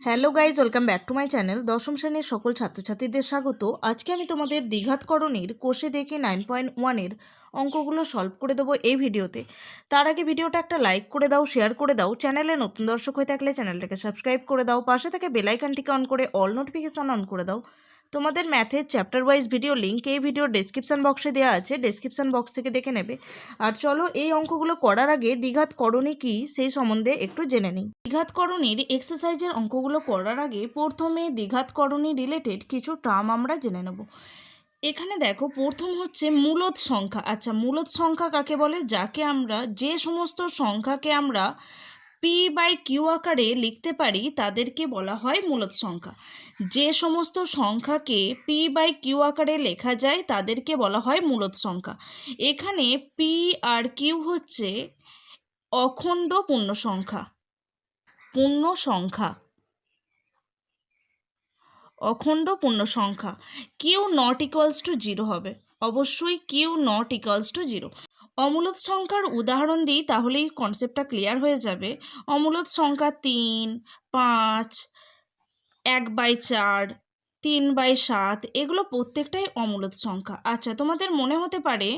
Hello guys, welcome back to my channel. দশম শ্রেণীর সকল ছাত্রছাত্রীদের স্বাগত। আজকে আমি তোমাদের দ্বিঘাতকরণীর কোষে দেখে 9.1-এর অঙ্কগুলো সলভ করে দেবো এই ভিডিওতে। তার আগে ভিডিওটা একটা লাইক করে দাও, শেয়ার করে দাও। চ্যানেলে নতুন দর্শক হয়ে থাকলে চ্যানেলটাকে সাবস্ক্রাইব করে দাও, পাশে থেকে বেল আইকনটিকে অন করে অল নোটিফিকেশান অন করে দাও। তোমাদের ম্যাথের চ্যাপ্টার ওয়াইজ ভিডিও লিঙ্ক এই ভিডিওর ডেসক্রিপশন বক্সে দেওয়া আছে, ডেসক্রিপশন বক্স থেকে দেখে নেবে। আর চলো এই অঙ্কগুলো করার আগে দ্বিঘাতকরণী কী সেই সম্বন্ধে একটু জেনে নিই। দ্বিঘাতকরণীর এক্সারসাইজের অঙ্কগুলো করার আগে প্রথমে দ্বিঘাতকরণী রিলেটেড কিছু টার্ম আমরা জেনে নেব। এখানে দেখো, প্রথম হচ্ছে মূলদ সংখ্যা। আচ্ছা, মূলদ সংখ্যা কাকে বলে? যাকে আমরা, যে সমস্ত সংখ্যাকে আমরা p/q আকারে লিখতে পারি তাদেরকে বলা হয় মূলদ সংখ্যা। যে সমস্ত সংখ্যাকে p/q আকারে লেখা যায় তাদেরকে বলা হয় মূলদ সংখ্যা। এখানে p আর q হচ্ছে অখণ্ড পূর্ণ সংখ্যা। অখণ্ড পূর্ণ সংখ্যা। কিউ নট ইকুয়ালস টু 0 হবে, অবশ্যই কিউ নট ইকুয়ালস টু 0। অমূলদ সংখ্যার উদাহরণ দিই, তাহলেই কনসেপ্টটা ক্লিয়ার হয়ে যাবে। অমূলদ সংখ্যা 3, 5, 1/4, 3/7, এগুলো প্রত্যেকটাই অমূলদ সংখ্যা। আচ্ছা, তোমাদের মনে হতে পারে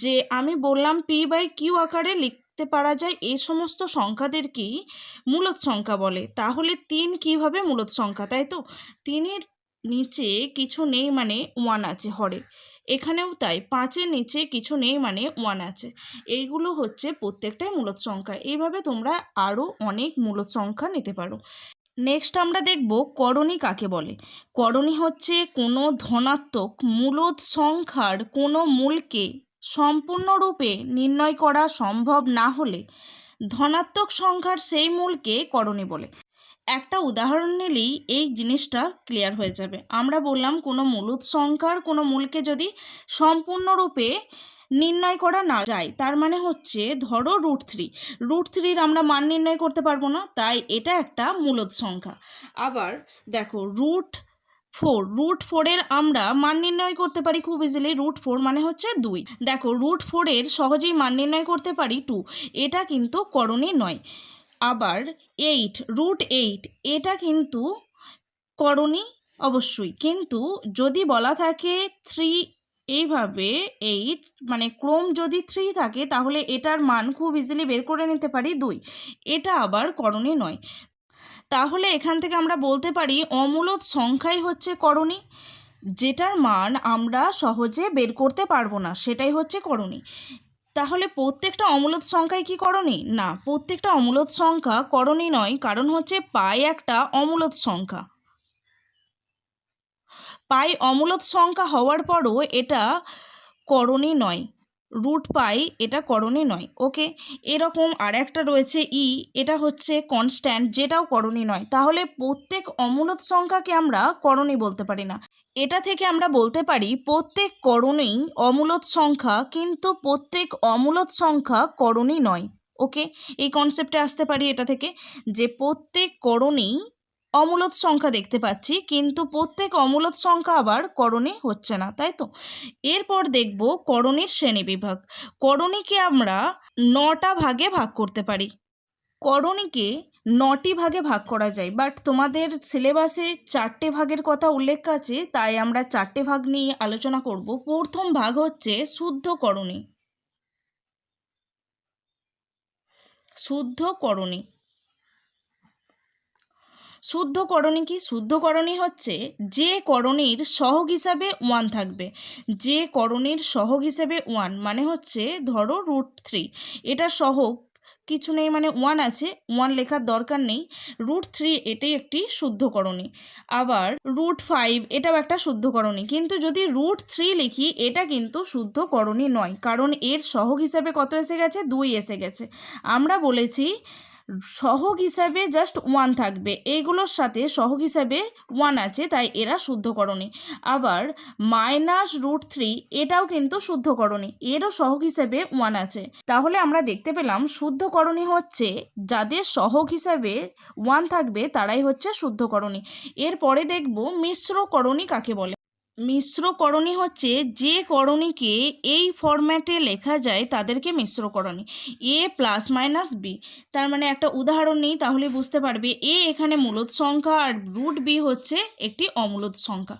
যে আমি বললাম p/q আকারে লিখতে পারা যায় এই সমস্ত সংখ্যাদেরকেই মূলদ সংখ্যা বলে, তাহলে 3 কীভাবে মূলদ সংখ্যা? তাই তো, 3-এর নিচে কিছু নেই মানে 1 আছে হরে, এখানেও তাই। 5-এর নিচে কিছু নেই মানে 1 আছে। এইগুলো হচ্ছে প্রত্যেকটাই মূলদ সংখ্যা। এইভাবে তোমরা আরও অনেক মূলদ সংখ্যা নিতে পারো। নেক্সট আমরা দেখব করণী কাকে বলে। করণী হচ্ছে কোনো ধনাত্মক মূলদ সংখ্যার কোনো মূলকে সম্পূর্ণরূপে নির্ণয় করা সম্ভব না হলে ধনাত্মক সংখ্যার সেই মূলকে করণী বলে। একটা উদাহরণ নিলেই এই জিনিসটা ক্লিয়ার হয়ে যাবে। আমরা বললাম কোনো মূলদ সংখ্যার কোনো মূলকে যদি সম্পূর্ণরূপে নির্ণয় করা না যায়, তার মানে হচ্ছে ধরো √3 আমরা মান নির্ণয় করতে পারবো না, তাই এটা একটা মূলদ সংখ্যা। আবার দেখো √4 এর আমরা মান নির্ণয় করতে পারি খুব ইজিলি। √4 মানে হচ্ছে 2। দেখো, √4 এর সহজেই মান নির্ণয় করতে পারি 2, এটা কিন্তু করণী নয়। আবার √8 এটা কিন্তু করণী অবশ্যই, কিন্তু যদি বলা থাকে 3, এইভাবে 8 মানে ক্রম যদি 3 থাকে তাহলে এটার মান খুব ইজিলি বের করে নিতে পারি 2, এটা আবার করণী নয়। তাহলে এখান থেকে আমরা বলতে পারি অমূলদ সংখ্যাই হচ্ছে করণী, যেটার মান আমরা সহজে বের করতে পারবো না সেটাই হচ্ছে করণী। তাহলে প্রত্যেকটা অমূলদ সংখ্যাই কি করণী? না, প্রত্যেকটা অমূলদ সংখ্যা করণী নয়, কারণ হচ্ছে পাই একটা অমূলদ সংখ্যা। পাই অমূলদ সংখ্যা হওয়ার পরও এটা করণী নয়। √পাই এটা করণী নয়। ওকে, এরকম আর একটা রয়েছে এটা হচ্ছে কনস্ট্যান্ট, যেটাও করণী নয়। তাহলে প্রত্যেক অমূলদ সংখ্যাকে আমরা করণী বলতে পারি না। এটা থেকে আমরা বলতে পারি প্রত্যেক করণী অমূলদ সংখ্যা, কিন্তু প্রত্যেক অমূলদ সংখ্যা করণী নয়। ওকে, এই কনসেপ্টে আসতে পারি এটা থেকে, যে প্রত্যেক করণী অমূলদ সংখ্যা দেখতে পাচ্ছি, কিন্তু প্রত্যেক অমূলদ সংখ্যা আবার করণী হচ্ছে না, তাই তো। এরপর দেখব করণীর শ্রেণীবিভাগ। করণীকে আমরা 9টা ভাগে ভাগ করতে পারি। করণীকে 9টি ভাগে ভাগ করা যায়, বাট তোমাদের সিলেবাসে 4টে ভাগের কথা উল্লেখ আছে, তাই আমরা 4টে ভাগ নিয়ে আলোচনা করব। প্রথম ভাগ হচ্ছে শুদ্ধ করণী। শুদ্ধ করণী কি? শুদ্ধ করণী হচ্ছে যে করণীর সহগ হিসাবে 1 থাকবে। যে করণীর সহগ হিসাবে 1 মানে হচ্ছে ধরো √3, এটা সহগ কিছু নেই মানে 1 আছে, 1 লেখার দরকার নেই। √3 এটাই একটি শুদ্ধ করণী। আবার √5 এটাও একটা শুদ্ধ করণী, কিন্তু যদি √3 লিখি এটা কিন্তু শুদ্ধ করণী নয়, কারণ এর সহগ হিসাবে কত এসে গেছে? 2 এসে গেছে। আমরা বলেছি সহগ হিসাবে জাস্ট 1 থাকবে, এইগুলোর সাথে সহগ হিসাবে 1 আছে, তাই এরা শুদ্ধ করণী। আবার -√3 এটাও কিন্তু শুদ্ধ করণী, এরও সহগ হিসাবে 1 আছে। তাহলে আমরা দেখতে পেলাম শুদ্ধ করণী হচ্ছে যাদের সহগ হিসাবে 1 থাকবে তারাই হচ্ছে শুদ্ধ করণী। এরপরে দেখব মিশ্র করণী কাকে বলে। মিশ্রকরণী হচ্ছে যে করণীকে এই ফরম্যাটে লেখা যায় তাদেরকে মিশ্রকরণী। এ প্লাস মাইনাস বি, তার মানে একটা উদাহরণ নিই তাহলে বুঝতে পারবে। এ এখানে মূলদ সংখ্যা আর রুট বি হচ্ছে একটি অমূলদ সংখ্যা,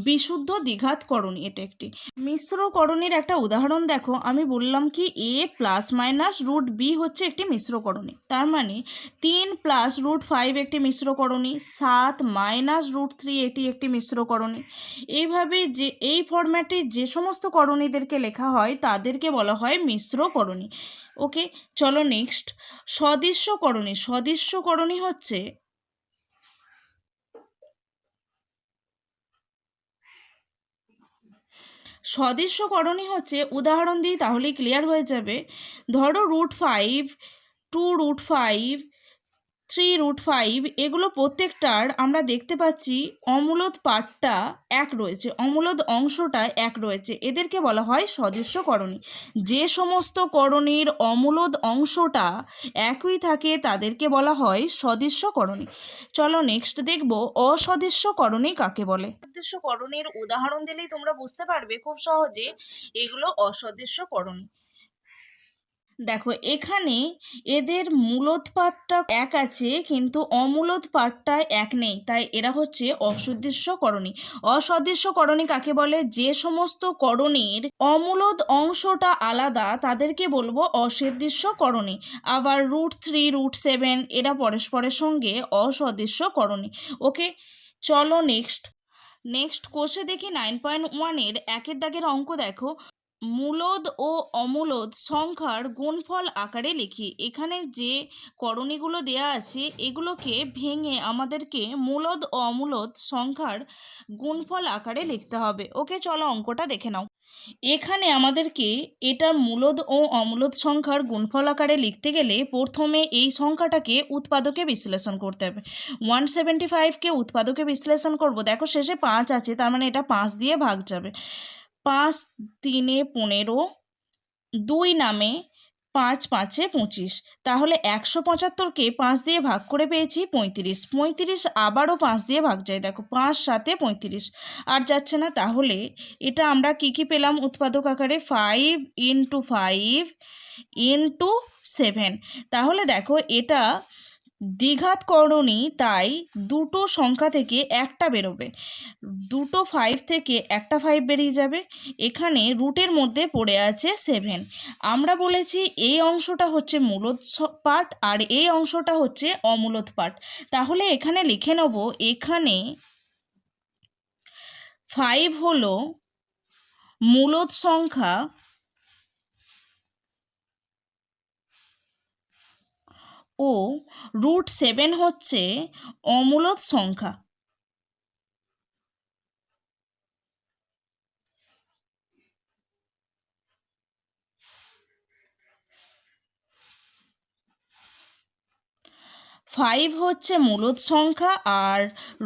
বিশুদ্ধ দ্বিঘাত করণী এটা একটি। মিশ্রকরণীর একটা উদাহরণ দেখো, আমি বললাম কি এ প্লাস মাইনাস রুট বি হচ্ছে একটি মিশ্রকরণী, তার মানে 3 প্লাস রুট 5 একটি মিশ্রকরণী, 7 মাইনাস রুট 3 এটি একটি মিশ্রকরণী। এইভাবে যে এই ফরম্যাটে যে সমস্ত করণীদেরকে লেখা হয় তাদেরকে বলা হয় মিশ্রকরণী। ওকে, চলো নেক্সট সদৃশ্যকরণী। সদৃশ্যকরণী হচ্ছে সদৃশ্যকরণী হচ্ছে, উদাহরণ দিই তাহলেই ক্লিয়ার হয়ে যাবে। ধরো √5, 2√5, 3√5 এগুলো প্রত্যেকটার আমরা দেখতে পাচ্ছি অমূলদ পার্টটা এক রয়েছে, অমূলদ অংশটা এক রয়েছে, এদেরকে বলা হয় সদৃশ্যকরণী। যে সমস্ত করণীর অমূলদ অংশটা একই থাকে তাদেরকে বলা হয় সদৃশ্যকরণী। চলো নেক্সট দেখব অসদৃশ্যকরণী কাকে বলে। সদৃশ্যকরণীর উদাহরণ দিলেই তোমরা বুঝতে পারবে খুব সহজে এগুলো অসদৃশ্যকরণী। দেখো এখানে এদের মূলদ পাঠটা এক আছে কিন্তু অমূলদ পাঠটা এক নেই, তাই এরা হচ্ছে অসদৃশ্যকরণী। অসদৃশ্যকরণী কাকে বলে? যে সমস্ত করণীর অমূলদ অংশটা আলাদা তাদেরকে বলবো অসদৃশ্যকরণী। আবার √3, √7 এরা পরস্পরের সঙ্গে অসদৃশ্যকরণী। ওকে, চলো নেক্সট কোষে দেখি 9.1-এর 1-এর দাগের অঙ্ক দেখো। মূলদ ও অমূলদ সংখ্যার গুণফল আকারে লিখি। এখানে যে করণীগুলো দেয়া আছে এগুলোকে ভেঙে আমাদেরকে মূলদ ও অমূলদ সংখ্যার গুণফল আকারে লিখতে হবে। ওকে, চলো অঙ্কটা দেখে নাও। এখানে আমাদেরকে এটা মূলদ ও অমূলদ সংখ্যার গুণফল আকারে লিখতে গেলে প্রথমে এই সংখ্যাটাকে উৎপাদকে বিশ্লেষণ করতে হবে। 175কে উৎপাদকে বিশ্লেষণ করব। দেখো শেষে 5 আছে, তার মানে এটা 5 দিয়ে ভাগ যাবে। 5 3 15, 2 নামে 5 5 25, তাহলে 175কে 5 দিয়ে ভাগ করে পেয়েছি 35। 35 আবারও 5 দিয়ে ভাগ যায়, দেখো 5 7 35 আর যাচ্ছে না, তাহলে এটা আমরা কি পেলাম উৎপাদক আকারে 5 × 5 × 7। তাহলে দেখো এটা দ্বিঘাত করণী, তাই দুটো সংখ্যা থেকে একটা বেরোবে। দুটো 5 থেকে একটা 5 বেরিয়ে যাবে। এখানে রুটের মধ্যে পড়ে আছে 7। আমরা বলেছি এই অংশটা হচ্ছে মূলদ পার্ট আর এই অংশটা হচ্ছে অমূলদ পার্ট, তাহলে এখানে লিখে নেব এখানে 5 হলো মূলদ সংখ্যা ও √7 হচ্ছে অমূলদ সংখ্যা। 5 হচ্ছে মূলদ সংখ্যা আর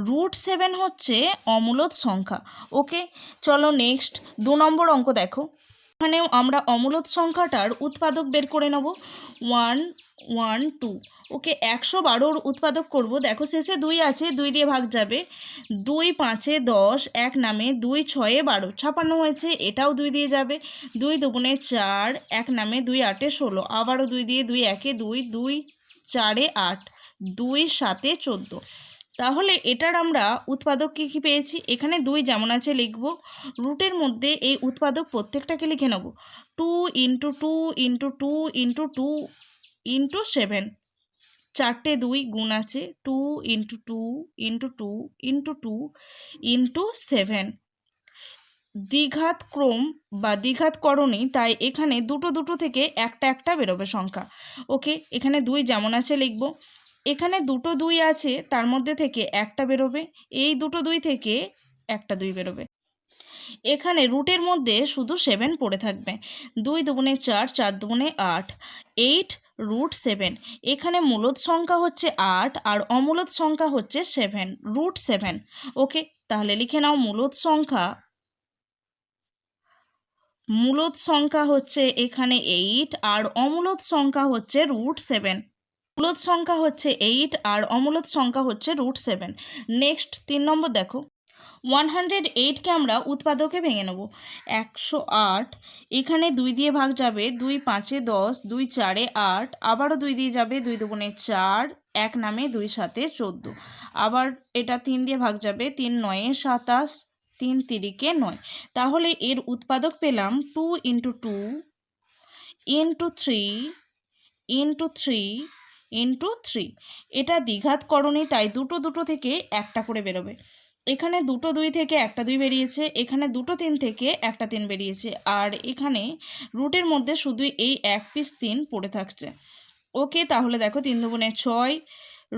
√7 হচ্ছে অমূলদ সংখ্যা। ওকে, চলো নেক্সট 2 নম্বর অঙ্ক দেখো। এখানেও আমরা অমূলদ সংখ্যাটার উৎপাদক বের করে নেব। 1 1 2। ওকে, 112-র উৎপাদক করব। দেখো শেষে 2 আছে, 2 দিয়ে ভাগ যাবে। 2 5 10, 1 নামে 2 6 12, 56 হয়েছে, এটাও 2 দিয়ে যাবে। 2 2 4, 1 নামে 2 8 16, আবারও 2 দিয়ে, 2 1 2, 2 4 8, 2 7 14। তাহলে এটার আমরা উৎপাদক কী পেয়েছি? এখানে 2 যেমন আছে লিখব, রুটের মধ্যে এই উৎপাদক প্রত্যেকটাকে লিখে নেব। 2 × 2 × 2 × 2 × 7, 4টে 2 গুণ আছে, 2 × 2 × 2 × 2 × 7। দ্বিঘাত ক্রম বা দ্বিঘাত করণী, তাই এখানে দুটো থেকে একটা বেরোবে সংখ্যা। ওকে, এখানে 2 যেমন আছে লিখব। এখানে দুটো 2 আছে, তার মধ্যে থেকে একটা বেরোবে, এই দুটো 2 থেকে একটা 2 বেরোবে। এখানে রুটের মধ্যে শুধু 7 পড়ে থাকবে। 2 2 4, 4 2 8, 8 √7। এখানে মূলদ সংখ্যা হচ্ছে 8 আর অমূলদ সংখ্যা হচ্ছে 7, √7। ওকে, তাহলে লিখে নাও মূলদ সংখ্যা হচ্ছে এখানে 8 আর অমূলদ সংখ্যা হচ্ছে √7। মূলদ সংখ্যা হচ্ছে 8 আর অমূলদ সংখ্যা হচ্ছে √7। নেক্সট 3 নম্বর দেখো। 108কে আমরা উৎপাদকে ভেঙে নেব। 108 এখানে 2 দিয়ে ভাগ যাবে, 2 5 10, 2 4 8, আবারও 2 দিয়ে যাবে, 2 দুগুণে 4, 1 নামে 2 7 14, আবার এটা 3 দিয়ে ভাগ যাবে, 3 9 27, 3 তিরিকে 9। তাহলে এর উৎপাদক পেলাম 2 × 2 × 3 × 3 × 3। এটা দ্বিঘাতকরণী, তাই দুটো দুটো থেকে একটা করে বেরোবে। এখানে দুটো 2 থেকে একটা 2 বেরিয়েছে, এখানে দুটো 3 থেকে একটা 3 বেরিয়েছে, আর এখানে রুটের মধ্যে শুধু এই এক পিস 3 পড়ে থাকছে। ওকে, তাহলে দেখো 3 দুগুণে 6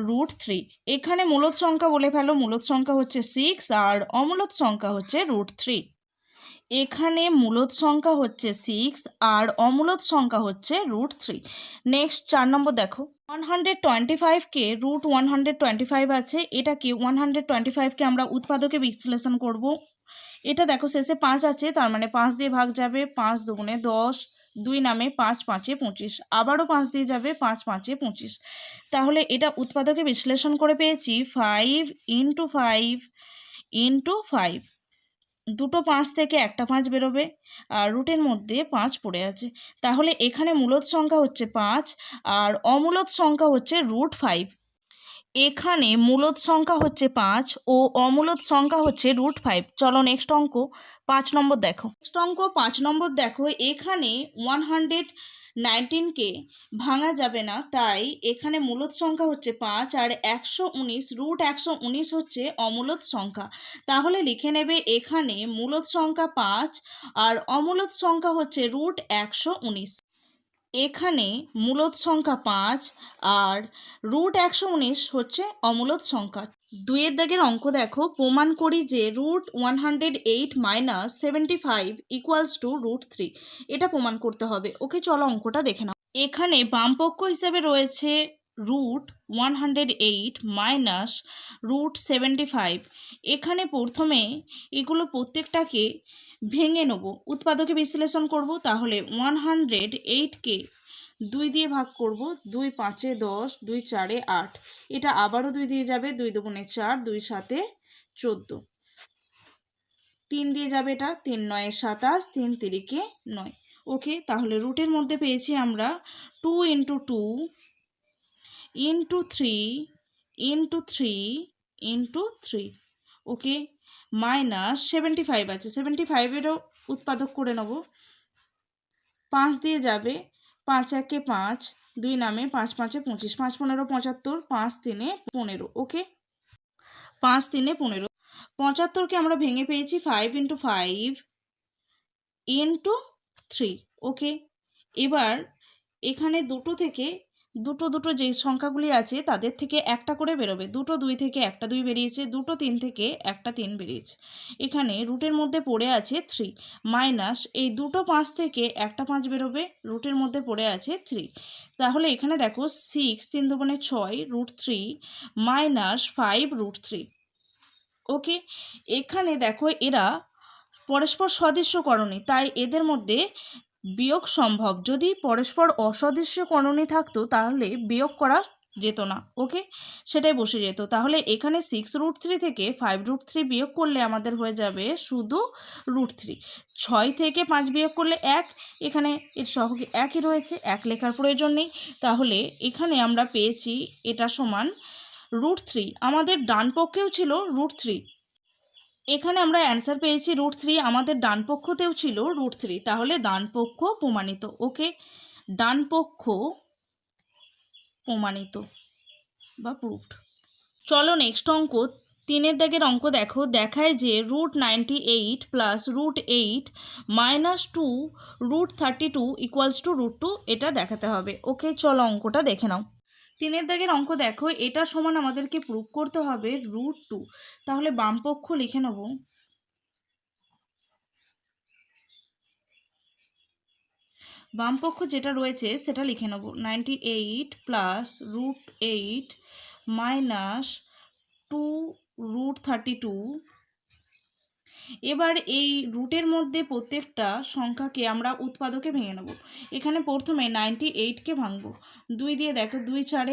√3। এখানে মূলদ সংখ্যা বলে ফেলো, মূলদ সংখ্যা হচ্ছে 6 আর অমূলদ সংখ্যা হচ্ছে √3। এখানে মূলদ সংখ্যা হচ্ছে 6 আর অমূলদ সংখ্যা হচ্ছে √3। নেক্সট 4 নম্বর দেখো, 125কে √125 আছে, এটাকে 125কে আমরা উৎপাদকে বিশ্লেষণ করব। এটা দেখো শেষে 5 আছে, তার মানে 5 দিয়ে ভাগ যাবে, 5 দুগুণে 10, 2 নামে 5 5 25, আবারও 5 দিয়ে যাবে, 5 5 25। তাহলে এটা উৎপাদকে বিশ্লেষণ করে পেয়েছি 5 × 5 × 5। দুটো 5 থেকে একটা 5 বেরোবে, আর রুটের মধ্যে 5 পড়ে আছে। তাহলে এখানে মূলদ সংখ্যা হচ্ছে 5 আর অমূলদ সংখ্যা হচ্ছে √5। এখানে মূলদ সংখ্যা হচ্ছে 5 ও অমূলদ সংখ্যা হচ্ছে √5। চলো নেক্সট অঙ্ক 5 নম্বর দেখো। নেক্সট অঙ্ক 5 নম্বর দেখো, এখানে 119কে ভাঙা যাবে না, তাই এখানে মূলদ সংখ্যা হচ্ছে 5 আর 119 √119 হচ্ছে অমূলদ সংখ্যা। তাহলে লিখে নেবে এখানে মূলদ সংখ্যা 5 আর অমূলদ সংখ্যা হচ্ছে √119। এখানে মূলদ সংখ্যা 5 আর √119 হচ্ছে অমূলদ সংখ্যা। 2 দাগের অঙ্ক দেখো, প্রমাণ করি যে √108 - 75 = √3। এটা প্রমাণ করতে হবে। ওকে, চলো অঙ্কটা দেখে নাও। এখানে বামপক্ষ হিসেবে রয়েছে √108 - √75। এখানে প্রথমে এগুলো প্রত্যেকটাকে ভেঙে নেব, উৎপাদকে বিশ্লেষণ করব। তাহলে 108কে 2 দিয়ে ভাগ করব, 2 5 10, 2 4 8, এটা আবারও 2 দিয়ে যাবে, 2 দুগুণে 4, 2 7 14, 3 দিয়ে যাবে, এটা 3 9 27, 3 তিরিকে 9। ওকে, তাহলে রুটের মধ্যে পেয়েছি আমরা 2 × 2 × 3 × 3 × 3। ওকে, -75 আছে, 75-এরও উৎপাদক করে নেব। 5 দিয়ে যাবে, 5 1 5, 2 নামে 5 5 25, 5 15 75, 5 3 15। ওকে, 5 3 15। 75কে আমরা ভেঙে পেয়েছি 5 × 5 × 3। ওকে, এবার এখানে দুটো থেকে দুটো দুটো যে সংখ্যাগুলি আছে তাদের থেকে একটা করে বেরোবে। দুটো 2 থেকে একটা 2 বেরিয়েছে, দুটো 3 থেকে একটা 3 বেরিয়েছে। এখানে রুটের মধ্যে পড়ে আছে 3 মাইনাস এই দুটো 5 থেকে একটা 5 বেরোবে, রুটের মধ্যে পড়ে আছে 3। তাহলে এখানে দেখো 6 3 দুগুণে 6 √3 মাইনাস 5 √3। ওকে, এখানে দেখো এরা পরস্পর সদৃশ্যকরণী, তাই এদের মধ্যে বিয়োগ সম্ভব। যদি পরস্পর অসদৃশ্যকরণী থাকতো তাহলে বিয়োগ করা যেত না। ওকে, সেটাই বসে যেত। তাহলে এখানে 6 √3 থেকে 5 √3 বিয়োগ করলে আমাদের হয়ে যাবে শুধু √3। 6 থেকে 5 বিয়োগ করলে 1, এখানে এর সহগে 1ই রয়েছে, 1 লেখার প্রয়োজন নেই। তাহলে এখানে আমরা পেয়েছি এটা সমান √3। আমাদের ডান পক্ষেও ছিল √3। এখানে আমরা অ্যান্সার পেয়েছি √3, আমাদের ডান পক্ষতেও ছিল √3। তাহলে ডান পক্ষ প্রমাণিত। ওকে, ডান পক্ষ প্রমাণিত বা প্রুভড। চলো নেক্সট অঙ্ক 3 দাগের অঙ্ক দেখো, দেখায় যে √98 + √8 - 2 √32 = √2। এটা দেখাতে হবে। ওকে, চলো অঙ্কটা দেখে নাও। 3 দাগের অঙ্ক দেখো, এটা সমান আমাদেরকে প্রুভ করতে হবে √2। তাহলে বাম পক্ষ লিখে নেব, বামপক্ষ যেটা রয়েছে সেটা লিখে নেব। 98 + √8 - 2 √32 এবার এই রুটের মধ্যে প্রত্যেকটা সংখ্যাকে আমরা উৎপাদকে ভেঙে নেব। এখানে প্রথমে 98কে ভাঙবো। 2 দিয়ে দেখো, 2 4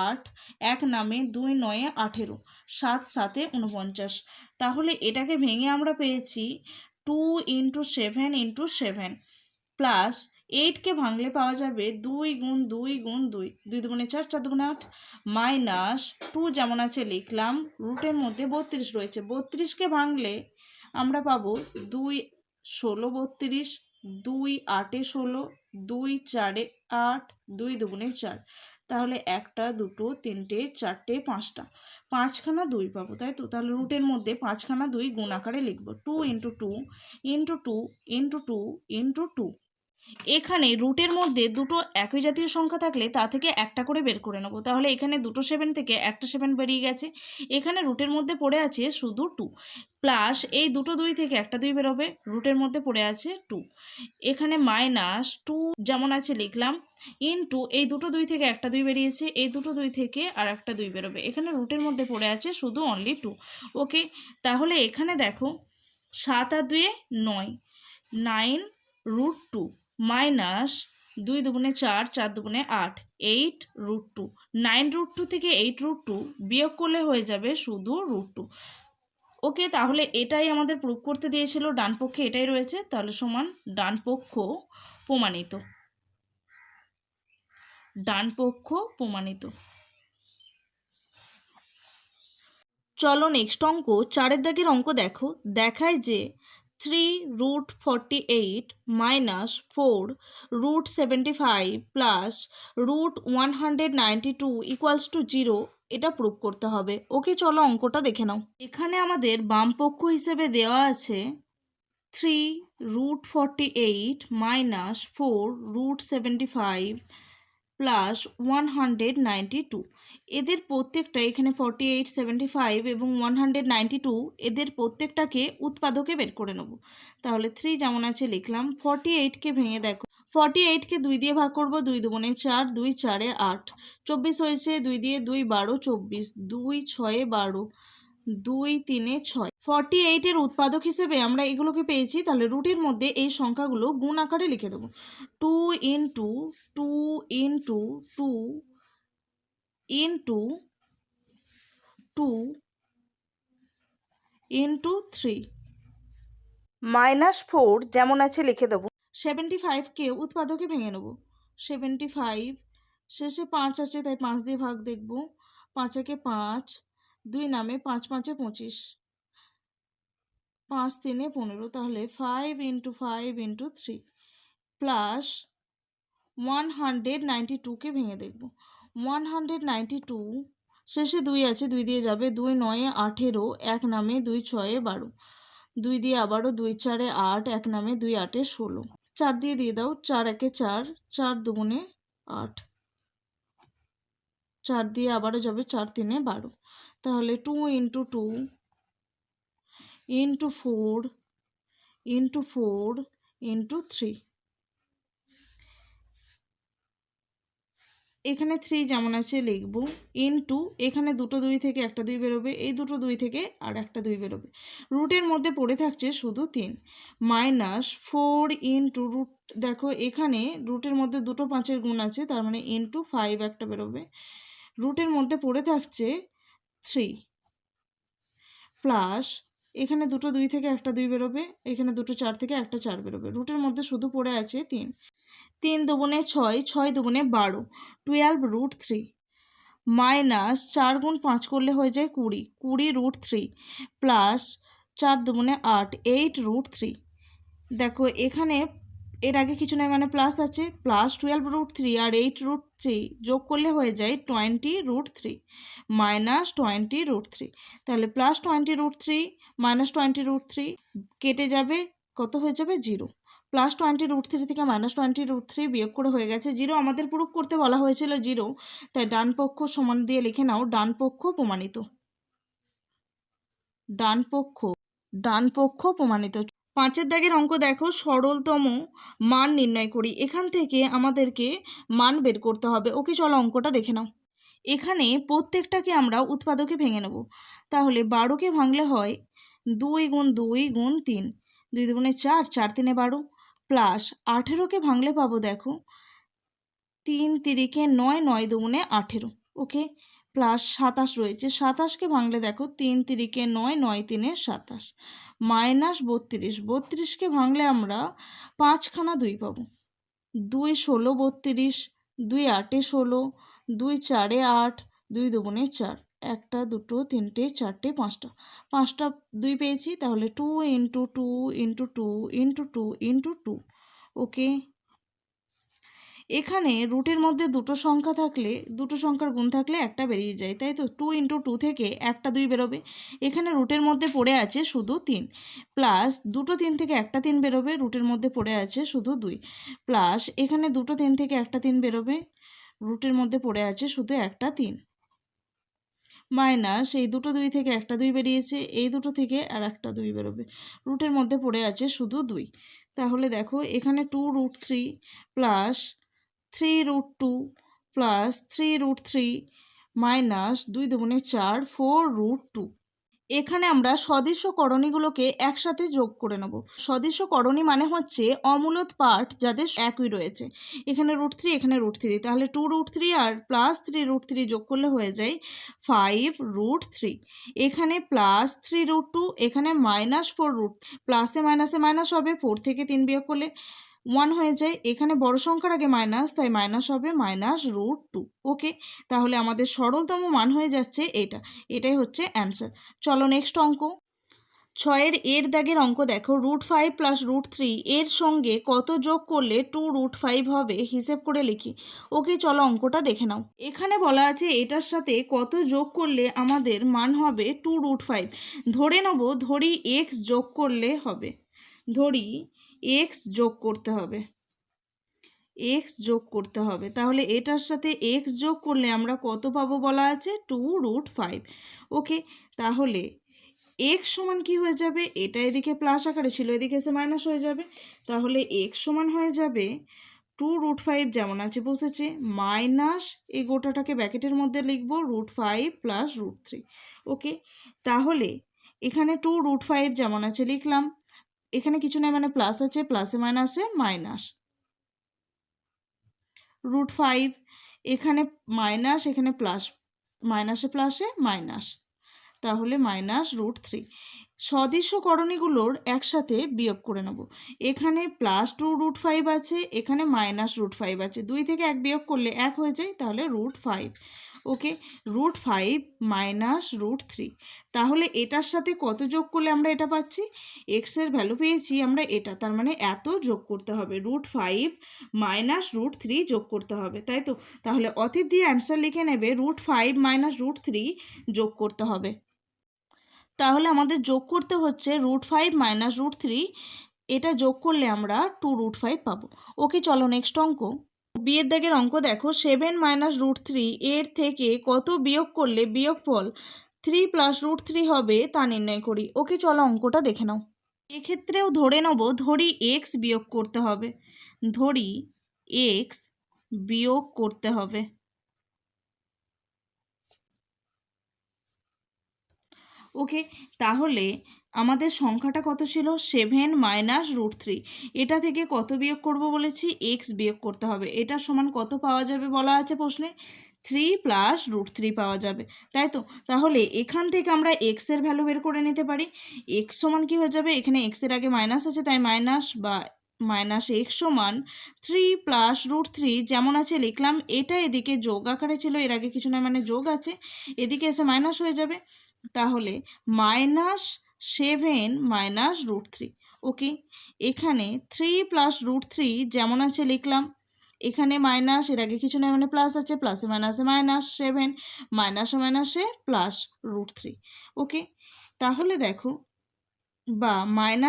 8, 1 নামে 2 9 18, 7 7 49। তাহলে এটাকে ভেঙে আমরা পেয়েছি 2 × 7 × 7 প্লাস 8কে ভাঙলে পাওয়া যাবে 2 × 2 × 2, 2 দুগুণে 4, 4 দুগুণে 8, মাইনাস 2 যেমন আছে লিখলাম, রুটের মধ্যে 32 রয়েছে। 32কে ভাঙলে আমরা পাবো 2 16 32, 2 8 16, 2 4 8, 2 দুগুণে 4। তাহলে 1টা 2টো 3টে 4টে 5টা, 5খানা 2 পাবো, তাই তো? তাহলে রুটের মধ্যে 5খানা 2 গুণ আকারে লিখবো, 2 × 2 × 2 × 2 × 2। এখানে রুটের মধ্যে দুটো একই জাতীয় সংখ্যা থাকলে তা থেকে একটা করে বের করে নেব। তাহলে এখানে দুটো 7 থেকে একটা 7 বেরিয়ে গেছে। এখানে রুটের মধ্যে পড়ে আছে শুধু 2, প্লাস এই দুটো 2 থেকে একটা 2 বেরোবে, রুটের মধ্যে পড়ে আছে 2। এখানে মাইনাস 2 যেমন আছে লিখলাম, ইনটু এই দুটো 2 থেকে একটা 2 বেরিয়েছে, এই দুটো 2 থেকে আর একটা 2 বেরোবে। এখানে রুটের মধ্যে পড়ে আছে শুধু অনলি 2। ওকে, তাহলে এখানে দেখো 7 আর 2 9, 9√2 মাইনাস 2 দুগুণে 4, 4 দুগুণে 8, 8√2। 9√2 থেকে 8√2 বিয়োগ করলে হয়ে যাবে শুধু √2। ওকে, তাহলে এটাই আমাদের প্রুভ করতে দিয়েছিল, ডান পক্ষে এটাই রয়েছে, তাহলে সমান ডান পক্ষ প্রমাণিত। ডান পক্ষ প্রমাণিত। চলো নেক্সট অঙ্ক, 4 দাগের অঙ্ক দেখো। দেখায় যে 3√48 মাইনাস 4√75 প্লাস √192 = 0, এটা প্রুভ করতে হবে। ওকে, চলো অঙ্কটা দেখে নাও। এখানে আমাদের বাম পক্ষ হিসেবে দেওয়া আছে 3√48 মাইনাস 4√75 প্লাস 192। এদের প্রত্যেকটা, এখানে 48, 75 এবং 192, এদের প্রত্যেকটাকে উৎপাদকে বের করে নেব। তাহলে 3 যেমন আছে লিখলাম, 48কে ভেঙে দেখো, 48কে 2 দিয়ে ভাগ করব, 2 দুগুণে 4, 2 4 8, 24 হয়েছে, 2 দিয়ে 2 12, 24, 2 6 12, 2 3 6। 48-এর উৎপাদক হিসেবে আমরা এগুলোকে পেয়েছি। তাহলে রুটের মধ্যে এই সংখ্যাগুলো গুণ আকারে লিখে দেবো, 2 × 2 × 2 × 2 × 3 মাইনাস 4 যেমন আছে লিখে দেবো। 75কে উৎপাদকে ভেঙে নেব, 75 শেষে 5 আছে তাই 5 দিয়ে ভাগ দেখব, 5 একে 5, 2 নামে 5 5 25, 5 3 15, তাহলে 5 × 5 × 3 প্লাস 192কে ভেঙে দেখব, 192 শেষে 2 আছে, 2 দিয়ে যাবে, 2 9 18, 1 নামে 2 6 12, 2 দিয়ে আবারও 2 4 8, 1 নামে 2 8 16, 4 দিয়ে দাও, 4 1 4, 4 দুগুণে 8, 4 দিয়ে আবারও যাবে, 4 3 12, তাহলে 2 × 2 × 4 × 4 × 3। এখানে 3 যেমন আছে লিখব, ইনটু এখানে দুটো 2 থেকে একটা 2 বেরোবে, এই দুটো 2 থেকে আর একটা 2 বেরোবে, রুটের মধ্যে পড়ে থাকছে শুধু 3, মাইনাস 4 × রুট, দেখো এখানে রুটের মধ্যে দুটো 5-এর গুণ আছে, তার মানে ইনটু 5 একটা বেরোবে, রুটের মধ্যে পড়ে থাকছে 3, প্লাস এখানে দুটো 2 থেকে একটা 2 বেরোবে, এখানে দুটো 4 থেকে একটা 4 বেরোবে, রুটের মধ্যে শুধু পড়ে আছে 3, 3 দুগুণে 6, 6 দুগুণে 12, 12√3 মাইনাস 4 গুণ 5 করলে হয়ে যায় 20, 20√3 প্লাস 4 দুগুণে 8, 8√3। দেখো এখানে এর আগে কিছু নয়, মানে প্লাস আছে, প্লাস 12√3 আর 8√3 যোগ করলে হয়ে যায় 20√3 মাইনাস 20√3। তাহলে প্লাস 20√3 মাইনাস 20√3 কেটে যাবে, কত হয়ে যাবে 0, প্লাস 20√3 থেকে মাইনাস 20√3 বিয়োগ করে হয়ে গেছে 0। আমাদের প্রুফ করতে বলা হয়েছিল 0, তাই ডান পক্ষ সমান দিয়ে লিখে নাও, ডান পক্ষ প্রমাণিত। ডান পক্ষ প্রমাণিত। 5 দাগের অঙ্ক দেখো, সরলতম মান নির্ণয় করি। এখান থেকে আমাদেরকে মান বের করতে হবে। ওকে, চলো অঙ্কটা দেখে নাও। এখানে প্রত্যেকটাকে আমরা উৎপাদকে ভেঙে নেব। তাহলে 12কে ভাঙলে হয় 2 গুণ 2 গুণ 3, 2 দুগুণে 4, 4 3 12, প্লাস 18কে ভাঙলে পাবো দেখো 3 তিরিকে 9, 9 দুগুণে 18, ওকে, প্লাস 27 রয়েছে, 27কে ভাঙলে দেখো 3 তিরিকে 9, 9 3 27, মাইনাস 32, 32কে ভাঙলে আমরা 5খানা 2 পাবো, 2 16 32, 2 8 16, 2 4 8, 2 দুগুণে 4, 1টা 2টো 3টে 4টে 5টা, 5টা 2 পেয়েছি, তাহলে 2 ইন্টু 2 ইন্টু 2 ইন্টু 2 ইন্টু 2, ওকে। এখানে রুটের মধ্যে দুটো সংখ্যা থাকলে, দুটো সংখ্যার গুণ থাকলে একটা বেরিয়ে যায়, তাই তো 2 ইন্টু 2 থেকে একটা 2 বেরোবে। এখানে রুটের মধ্যে পড়ে আছে শুধু 3, প্লাস দুটো 3 থেকে একটা 3 বেরোবে, রুটের মধ্যে পড়ে আছে শুধু 2, প্লাস এখানে দুটো 3 থেকে একটা 3 বেরোবে, রুটের মধ্যে পড়ে আছে শুধু একটা 3, মাইনাস এই দুটো 2 থেকে একটা 2 বেরিয়েছে, এই দুটো থেকে আর একটা 2 বেরোবে, রুটের মধ্যে পড়ে আছে শুধু 2। তাহলে দেখো এখানে 2√3 প্লাস 3√2 প্লাস 3√3 মাইনাস 2 দুগুণে 4, 4√2। এখানে আমরা সদৃশ্য করণীগুলোকে একসাথে যোগ করে নেব। সদৃশ্য করণী মানে হচ্ছে অমূলদ পার্ট যাদের একই রয়েছে। এখানে √3, এখানে √3, তাহলে 2√3 আর প্লাস 3√3 যোগ করলে হয়ে যায় 5√3। এখানে প্লাস 3√2, এখানে মাইনাস 4√3, প্লাসে মাইনাসে মাইনাস হবে, 4 থেকে 3 বিয়োগ করলে 1 হয়ে যায়। এখানে বড় সংখ্যার আগে মাইনাস, তাই মাইনাস হবে -√2, ওকে। তাহলে আমাদের সরলতম মান হয়ে যাচ্ছে এটাই হচ্ছে অ্যান্সার। চলো নেক্সট অঙ্ক। 6 এর দাগের অঙ্ক দেখো, √5 প্লাস √3 এর সঙ্গে কত যোগ করলে 2√5 হবে হিসেব করে লিখি। ওকে, চলো অঙ্কটা দেখে নাও। এখানে বলা আছে এটার সাথে কত যোগ করলে আমাদের মান হবে 2√5। ধরি x যোগ করলে হবে, ধরি x যোগ করতে হবে, x যোগ করতে হবে। তাহলে এটার সাথে x যোগ করলে আমরা কত পাবো বলা আছে 2√5, ওকে। তাহলে x সমান কি হয়ে যাবে, এটা এদিকে প্লাস আকারে ছিল, এদিকে এসে মাইনাস হয়ে যাবে, তাহলে x সমান হয়ে যাবে 2√5 যেমন আছে বসেছে, মাইনাস এই গোটাটাকে ব্র্যাকেটের মধ্যে লিখব √5 প্লাস √3, ওকে। তাহলে এখানে 2√5 যেমন আছে লিখলাম, এখানে কিছু নয় মানে প্লাস আছে, প্লাসে মাইনাসে মাইনাস √5, এখানে মাইনাস, এখানে প্লাস, মাইনাসে প্লাসে মাইনাস, তাহলে -√3। সদৃশ্য করণীগুলোর একসাথে বিয়োগ করে নেব। এখানে +2√5 আছে, এখানে -√5 আছে, 2 থেকে 1 বিয়োগ করলে 1 হয়ে যায়, তাহলে √5, ওকে। √5 -√3, তাহলে এটার সাথে কত যোগ করলে আমরা এটা পাচ্ছি, x এর ভ্যালু পেয়েছি আমরা এটা, তার মানে এত যোগ করতে হবে, √5 -√3 যোগ করতে হবে, তাই তো। তাহলে অতএব দিয়ে অ্যান্সার লিখে নেবে √5 -√3 যোগ করতে হবে। তাহলে আমাদের যোগ করতে হচ্ছে √5 -√3, এটা যোগ করলে আমরা 2√5 পাবো। ওকে, চলো নেক্সট অঙ্ক। বিয়ের দাগের অঙ্ক দেখো, 7 -√3 এর থেকে কত বিয়োগ করলে বিয়োগফল 3 + √3 হবে তা নির্ণয় করি। ওকে, চলো অঙ্কটা দেখে নাও। এক্ষেত্রেও ধরে নেব, ধরি x বিয়োগ করতে হবে, ধরি x বিয়োগ করতে হবে, ওকে। তাহলে আমাদের সংখ্যাটা কত ছিল, 7 -√3, এটা থেকে কত বিয়োগ করব বলেছি, x বিয়োগ করতে হবে। এটা সমান কত পাওয়া যাবে বলা আছে প্রশ্নে, 3 + √3 পাওয়া যাবে, তাই তো। তাহলে এখান থেকে আমরা x এর ভ্যালু বের করে নিতে পারি। x সমান কি হয়ে যাবে, এখানে x এর আগে মাইনাস আছে, তাই মাইনাস বা -x সমান 3 + √3 যেমন আছে লিখলাম, এটা এদিকে যোগ আকারে ছিল, এর আগে কিছু না মানে যোগ আছে, এদিকে এসে মাইনাস হয়ে যাবে, তাহলে -7 -√3, ওকে। এখানে 3 + √3 যেমন আছে লিখলাম, এখানে মাইনাস, এর আগে কিছু নয় মানে প্লাস আছে, প্লাসে মাইনাসে -7, মাইনাসে মাইনাসে +√3, ওকে। তাহলে দেখো, বা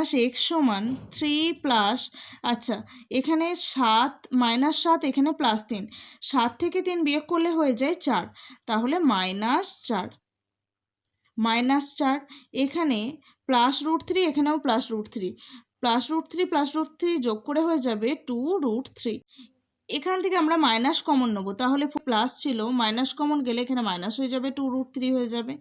-x সমান 3 প্লাস, আচ্ছা এখানে 7 -7, এখানে +3, 7 থেকে 3 বিয়োগ করলে হয়ে যায় 4, তাহলে -4, -4, এখানে +√3, এখানেও +√3, +√3 +√3 যোগ করে হয়ে যাবে 2√3, এখান থেকে আমরা মাইনাস কমন নেবো, তাহলে প্লাস ছিল, মাইনাস কমন গেলে এখানে মাইনাস হয়ে যাবে, 2√3 হয়ে যাবে।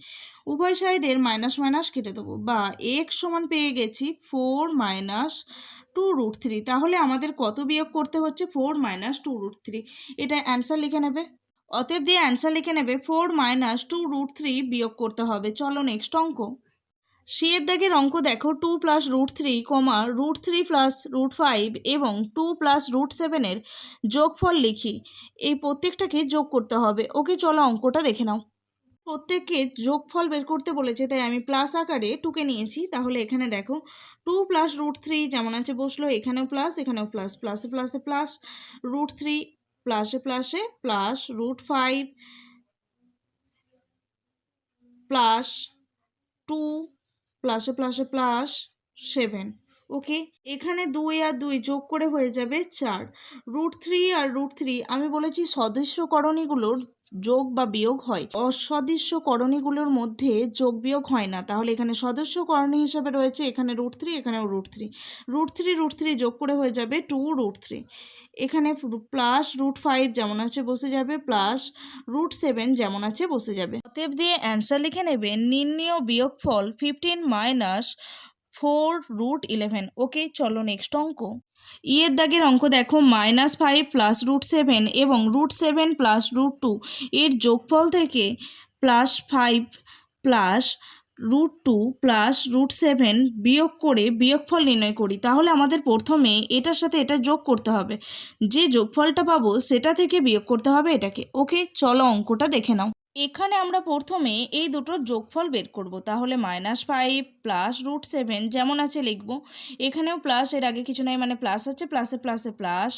উভয় সাইডের মাইনাস মাইনাস কেটে দেবো, বা x সমান পেয়ে গেছি 4 - 2√3। তাহলে আমাদের কত বিয়োগ করতে হচ্ছে? 4 - 2√3। এটা অ্যান্সার লিখে নেবে। অতএব দিয়ে অ্যান্সার লিখে নেবে 4 - 2√3 বিয়োগ করতে হবে। চলো নেক্সট অঙ্ক। সি এর দাগের অঙ্ক দেখো, 2 + √3, √3 + √5 এবং 2 + √7 যোগফল লিখি। এই প্রত্যেকটাকে যোগ করতে হবে। ওকে, চলো অঙ্কটা দেখে নাও। প্রত্যেককে যোগফল বের করতে বলেছে, তাই আমি প্লাস আকারে 2কে নিয়েছি। তাহলে এখানে দেখো 2 + √3 যেমন আছে বসলো, এখানেও প্লাস, এখানেও প্লাস, প্লাসে প্লাসে প্লাস, √3 প্লাসে প্লাসে প্লাস, √5 প্লাস 2 প্লাসে প্লাসে প্লাস 7। ওকে, এখানে 2 আর 2 যোগ করে হয়ে যাবে 4। √3 আর √3 আমি বলেছি সদস্যকরণীগুলোর যোগ বা বিয়োগ হয়, অসদস্যকরণীগুলোর মধ্যে যোগ বিয়োগ হয় না। তাহলে এখানে সদস্যকরণী হিসাবে রয়েছে এখানে √3, এখানেও √3, √3 যোগ করে হয়ে যাবে 2√3। এখানে প্লাস √5 যেমন আছে বসে যাবে, প্লাস √7 যেমন আছে বসে যাবে। অতএব দিয়ে অ্যান্সার লিখে নেবে নির্ণেয় বিয়োগফল 15 - 4√11। ওকে, চলো নেক্সট অঙ্ক। এর দাগের অঙ্ক দেখো, -5 + √7 এবং √7 + √2 এর যোগফল থেকে +5 + √2 + √7 বিয়োগ করে বিয়োগফল নির্ণয় করি। তাহলে আমাদের প্রথমে এটার সাথে এটা যোগ করতে হবে, যে যোগফলটা পাবো সেটা থেকে বিয়োগ করতে হবে এটাকে। ওকে, চলো অঙ্কটা দেখে নাও। এখানে আমরা প্রথমে এই দুটোর যোগফল বের করব। তাহলে -5 + √7 যেমন আছে লিখব, এখানেও প্লাস, এর আগে কিছু নাই মানে প্লাস আছে, প্লাসে প্লাসে প্লাস,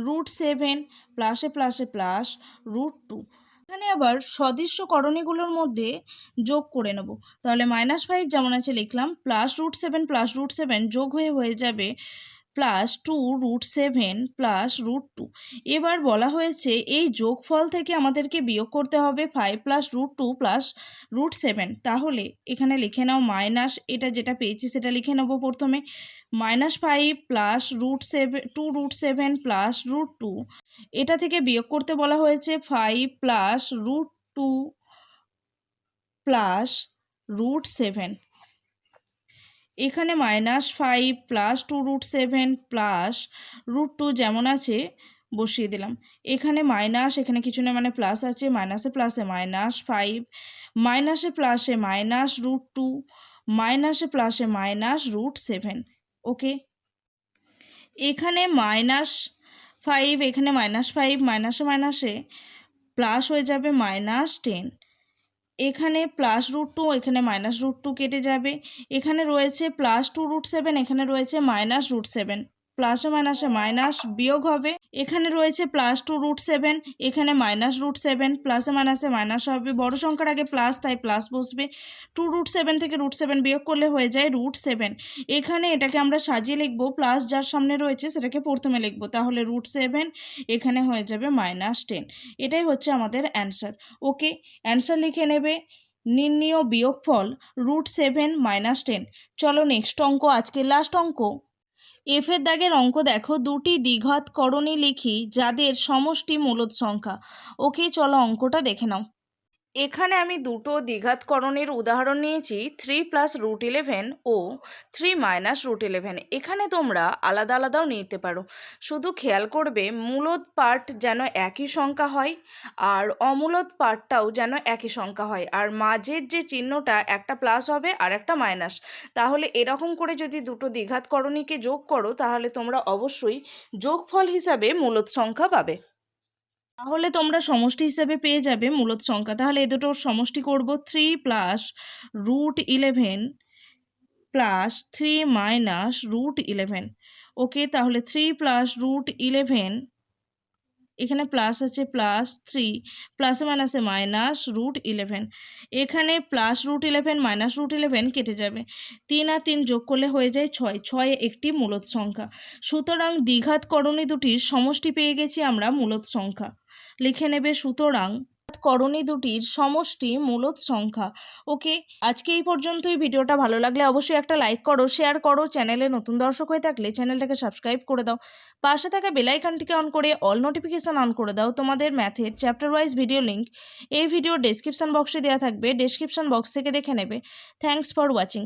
√7 প্লাসে প্লাসে প্লাস, √2। এখানে আবার সদস্যকরণীগুলোর মধ্যে যোগ করে নেব। তাহলে -5 যেমন আছে লিখলাম, প্লাস √7 যোগ হয়ে যাবে +2√7 + √2। এবার বলা হয়েছে এই যোগফল থেকে আমাদেরকে বিয়োগ করতে হবে 5 + √2 + √7। তাহলে এখানে লিখে নাও মাইনাস, এটা যেটা পেয়েছি সেটা লিখে নেব প্রথমে, -5 + √2√7 + √2। এটা থেকে বিয়োগ করতে বলা হয়েছে 5 + √2 + √7। এখানে -5 + 2√7 + √2 যেমন আছে বসিয়ে দিলাম। এখানে মাইনাস, এখানে কিছু না মানে প্লাস আছে, মাইনাসে প্লাসে -5, মাইনাসে প্লাসে -√2, মাইনাসে প্লাসে -√7। ওকে, এখানে -5, এখানে -5, মাইনাসে মাইনাসে প্লাস হয়ে যাবে -10। এখানে +√2, এখানে -√2 কেটে যাবে। এখানে রয়েছে +2√7, এখানে রয়েছে -√7, প্লাসে মাইনাসে মাইনাস বিয়োগ হবে। এখানে রয়েছে +2√7, এখানে -√7, প্লাসে মাইনাসে মাইনাস হবে। বড় সংখ্যার আগে প্লাস, তাই প্লাস বসবে। 2√7 থেকে √7 বিয়োগ করলে হয়ে যায় √7। এখানে এটাকে আমরা সাজিয়ে লিখবো, প্লাস যার সামনে রয়েছে সেটাকে প্রথমে লিখবো। তাহলে √7, এখানে হয়ে যাবে -10। এটাই হচ্ছে আমাদের অ্যান্সার। ওকে, অ্যান্সার লিখে নেবে নির্ণেয় বিয়োগফল √7 - 10। চলো নেক্সট অঙ্ক, আজকের লাস্ট অঙ্ক। এফের দাগের অঙ্ক দেখো, দুটি দ্বিঘাত করণী লিখি যাদের সমষ্টি মূলদ সংখ্যা। ওকে, চলো অঙ্কটা দেখে নাও। এখানে আমি দুটো দ্বিঘাতকরণের উদাহরণ নিয়েছি, 3 + √11 ও 3 - √11। এখানে তোমরা আলাদা আলাদাও নিতে পারো, শুধু খেয়াল করবে মূলদ পার্ট যেন একই সংখ্যা হয় আর অমূলদ পার্টটাও যেন একই সংখ্যা হয়, আর মাঝের যে চিহ্নটা একটা প্লাস হবে আর একটা মাইনাস। তাহলে এরকম করে যদি দুটো দ্বিঘাতকরণীকে যোগ করো তাহলে তোমরা অবশ্যই যোগফল হিসাবে মূলদ সংখ্যা পাবে। তাহলে তোমরা সমষ্টি হিসাবে পেয়ে যাবে মূলদ সংখ্যা। তাহলে এ দুটোর সমষ্টি করব, 3 + √11 + 3 - √11। ওকে, তাহলে 3 + √11, এখানে প্লাস আছে +3, প্লাসে মাইনাসে -√11। এখানে +√11 -√11 কেটে যাবে, 3 আর 3 যোগ করলে হয়ে যায় 6, 6 একটি মূলদ সংখ্যা। সুতরাং দ্বিঘাতকরণী দুটির সমষ্টি পেয়ে গেছি আমরা মূলদ সংখ্যা। লিখে নেবে সুতরাং করণী দুটির সমষ্টি মূলদ সংখ্যা। ওকে, আজকে এই পর্যন্তই। ভিডিওটা ভালো লাগলে অবশ্যই একটা লাইক করো, শেয়ার করো, চ্যানেলে নতুন দর্শক হয়ে থাকলে চ্যানেলটাকে সাবস্ক্রাইব করে দাও, পাশে থাকা বেল আইকনটিকে অন করে অল নোটিফিকেশান অন করে দাও। তোমাদের ম্যাথের চ্যাপ্টার ওয়াইজ ভিডিও লিঙ্ক এই ভিডিও ডেসক্রিপশন বক্সে দেওয়া থাকবে, ডেসক্রিপশন বক্স থেকে দেখে নেবে। Thanks for watching.